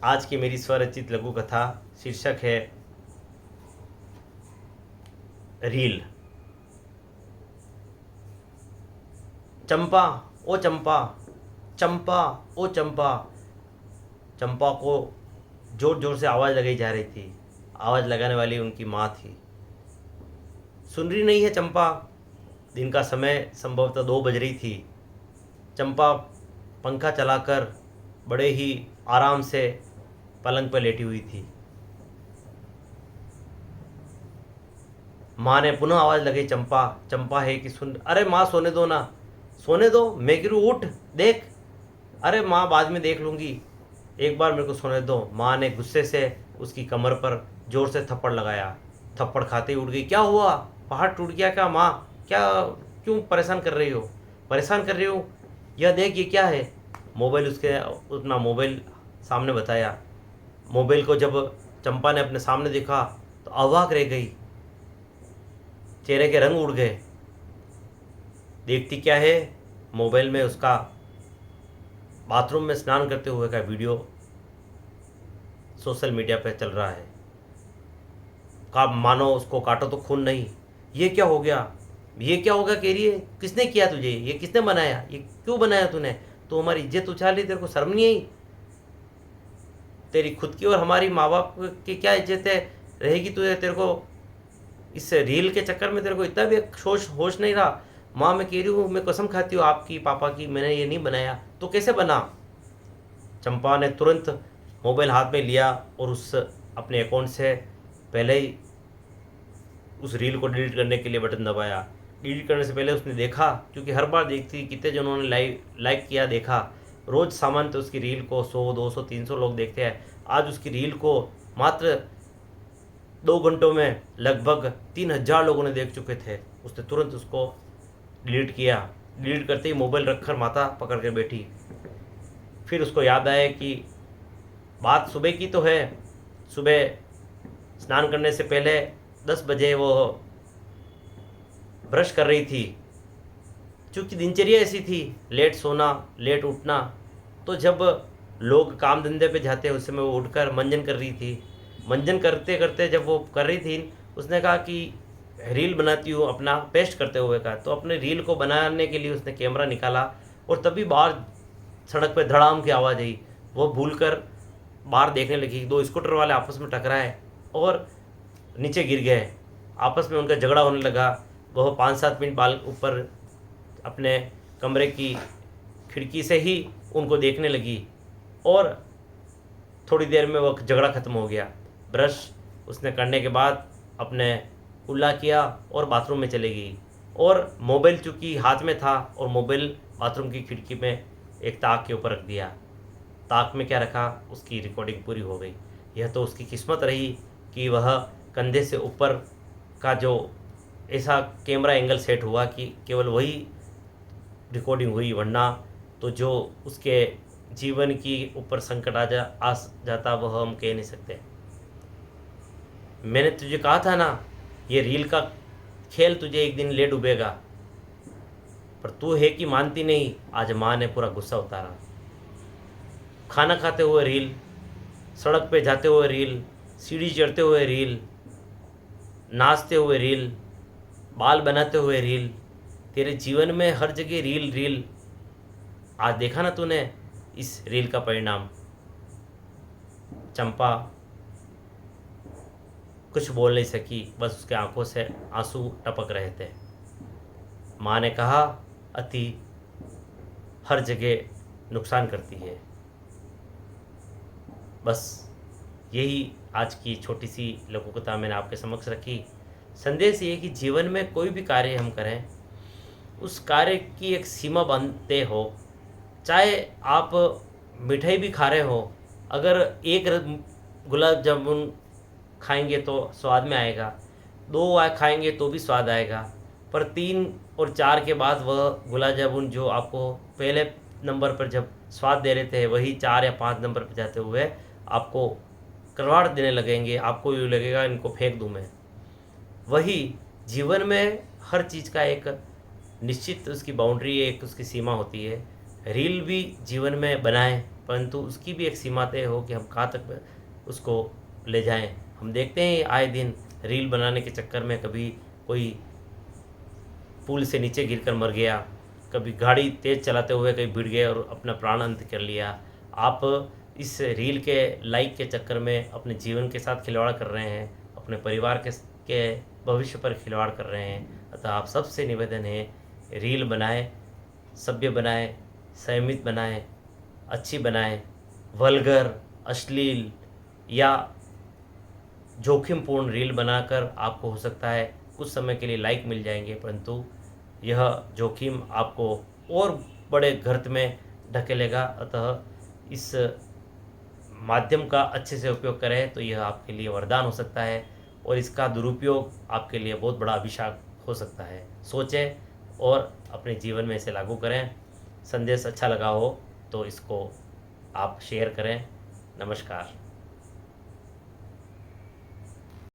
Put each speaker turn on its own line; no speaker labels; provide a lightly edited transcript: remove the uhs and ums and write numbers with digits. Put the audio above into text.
आज की मेरी स्वरचित लघु कथा शीर्षक है रील। चंपा, ओ चंपा, चंपा, ओ चंपा। चंपा को जोर जोर से आवाज़ लगाई जा रही थी। आवाज़ लगाने वाली उनकी माँ थी। सुन रही नहीं है चंपा। दिन का समय संभवतः 2 बज रही थी। चंपा पंखा चलाकर बड़े ही आराम से पलंग पर लेटी हुई थी। माँ ने पुनः आवाज़ लगाई, चंपा, चंपा है कि सुन। अरे माँ, सोने दो ना, सोने दो, मैं गिरूँ, उठ देख। अरे माँ, बाद में देख लूँगी, एक बार मेरे को सोने दो। माँ ने गुस्से से उसकी कमर पर जोर से थप्पड़ लगाया। थप्पड़ खाते ही उठ गई। क्या हुआ, पहाड़ टूट गया क्या माँ? क्या, क्यों परेशान कर रही हो? परेशान कर रही हो? यह देख, ये क्या है? मोबाइल, उसके अपना मोबाइल सामने बताया। मोबाइल को जब चंपा ने अपने सामने देखा तो अवाक रह गई। चेहरे के रंग उड़ गए। देखती क्या है, मोबाइल में उसका बाथरूम में स्नान करते हुए का वीडियो सोशल मीडिया पर चल रहा है। का मानो उसको काटो तो खून नहीं। ये क्या हो गया, ये क्या होगा कह रही है? किसने किया तुझे? ये किसने बनाया? ये क्यों बनाया तूने? तो हमारी इज्जत उछाली, तेरे को शर्म नहीं आई? तेरी खुद की और हमारी माँ बाप की क्या इज्जत है रहेगी तुझे? तेरे को इस रील के चक्कर में तेरे को इतना भी होश नहीं रहा? माँ, मैं कह रही हूँ, मैं कसम खाती हूँ आपकी, पापा की, मैंने ये नहीं बनाया। तो कैसे बना? चंपा ने तुरंत मोबाइल हाथ में लिया और उस अपने अकाउंट से पहले ही उस रील को डिलीट करने के लिए बटन दबाया। डिलीट करने से पहले उसने देखा, क्योंकि हर बार देखती कितने जनों ने लाइक किया, देखा। रोज़ सामान्य उसकी रील को 100, 200, 300 लोग देखते हैं। आज उसकी रील को मात्र 2 घंटों में लगभग 3000 लोगों ने देख चुके थे। उसने तुरंत उसको डिलीट किया। डिलीट करते ही मोबाइल रखकर माथा पकड़ कर बैठी। फिर उसको याद आया कि बात सुबह की तो है। सुबह स्नान करने से पहले 10 बजे वो ब्रश कर रही थी। चूँकि दिनचर्या ऐसी थी, लेट सोना, लेट उठना, तो जब लोग काम धंधे पे जाते हैं उस समय वो उठकर मंजन कर रही थी। मंजन करते करते जब वो कर रही थी, उसने कहा कि रील बनाती हूँ, अपना पेस्ट करते हुए का। तो अपने रील को बनाने के लिए उसने कैमरा निकाला और तभी बाहर सड़क पे धड़ाम की आवाज़ आई। वो भूलकर बाहर देखने लगी। 2 स्कूटर वाले आपस में टकराए और नीचे गिर गए। आपस में उनका झगड़ा होने लगा। वह 5-7 मिनट बाल ऊपर अपने कमरे की खिड़की से ही उनको देखने लगी और थोड़ी देर में वह झगड़ा ख़त्म हो गया। ब्रश उसने करने के बाद अपने कुल्ला किया और बाथरूम में चली गई। और मोबाइल चूँकि हाथ में था और मोबाइल बाथरूम की खिड़की में एक ताक के ऊपर रख दिया। ताक में क्या रखा, उसकी रिकॉर्डिंग पूरी हो गई। यह तो उसकी किस्मत रही कि वह कंधे से ऊपर का जो ऐसा कैमरा एंगल सेट हुआ कि केवल वही रिकॉर्डिंग हुई, वरना तो जो उसके जीवन की ऊपर संकट आ जाता वह हम कह नहीं सकते। मैंने तुझे कहा था ना, ये रील का खेल तुझे एक दिन ले डूबेगा, पर तू है कि मानती नहीं। आज माँ ने पूरा गुस्सा उतारा। खाना खाते हुए रील, सड़क पे जाते हुए रील, सीढ़ी चढ़ते हुए रील, नाचते हुए रील, बाल बनाते हुए रील, तेरे जीवन में हर जगह रील रील। आज देखा ना तूने इस रील का परिणाम। चंपा कुछ बोल नहीं सकी, बस उसके आंखों से आंसू टपक रहे थे। माँ ने कहा, अति हर जगह नुकसान करती है। बस यही आज की छोटी सी लघु कथा मैंने आपके समक्ष रखी। संदेश ये कि जीवन में कोई भी कार्य हम करें, उस कार्य की एक सीमा बांधते हो। चाहे आप मिठाई भी खा रहे हो, अगर एक गुलाब जामुन खाएंगे तो स्वाद में आएगा, 2 खाएंगे तो भी स्वाद आएगा, पर 3 और 4 के बाद वह गुलाब जामुन जो आपको पहले नंबर पर जब स्वाद दे रहे थे, वही 4 या 5 नंबर पर जाते हुए आपको करवाड़ देने लगेंगे। आपको यूँ लगेगा इनको फेंक दूँ मैं। वही जीवन में हर चीज़ का एक निश्चित उसकी बाउंड्री, एक उसकी सीमा होती है। रील भी जीवन में बनाएं, परंतु उसकी भी एक सीमा तय हो कि हम कहाँ तक उसको ले जाएं। हम देखते हैं आए दिन रील बनाने के चक्कर में कभी कोई पुल से नीचे गिरकर मर गया, कभी गाड़ी तेज़ चलाते हुए कहीं भिड़ गए और अपना प्राण अंत कर लिया। आप इस रील के लाइक के चक्कर में अपने जीवन के साथ खिलवाड़ कर रहे हैं, अपने परिवार के भविष्य पर खिलवाड़ कर रहे हैं। अतः आप सबसे निवेदन है, रील बनाएं, सभ्य बनाएं, संयमित बनाएं, अच्छी बनाएं। वल्गर, अश्लील या जोखिमपूर्ण रील बनाकर आपको हो सकता है कुछ समय के लिए लाइक मिल जाएंगे, परंतु यह जोखिम आपको और बड़े गर्त में ढकेलेगा। अतः इस माध्यम का अच्छे से उपयोग करें तो यह आपके लिए वरदान हो सकता है, और इसका दुरुपयोग आपके लिए बहुत बड़ा अभिशाप हो सकता है। सोचें और अपने जीवन में इसे लागू करें। संदेश अच्छा लगा हो तो इसको आप शेयर करें। नमस्कार।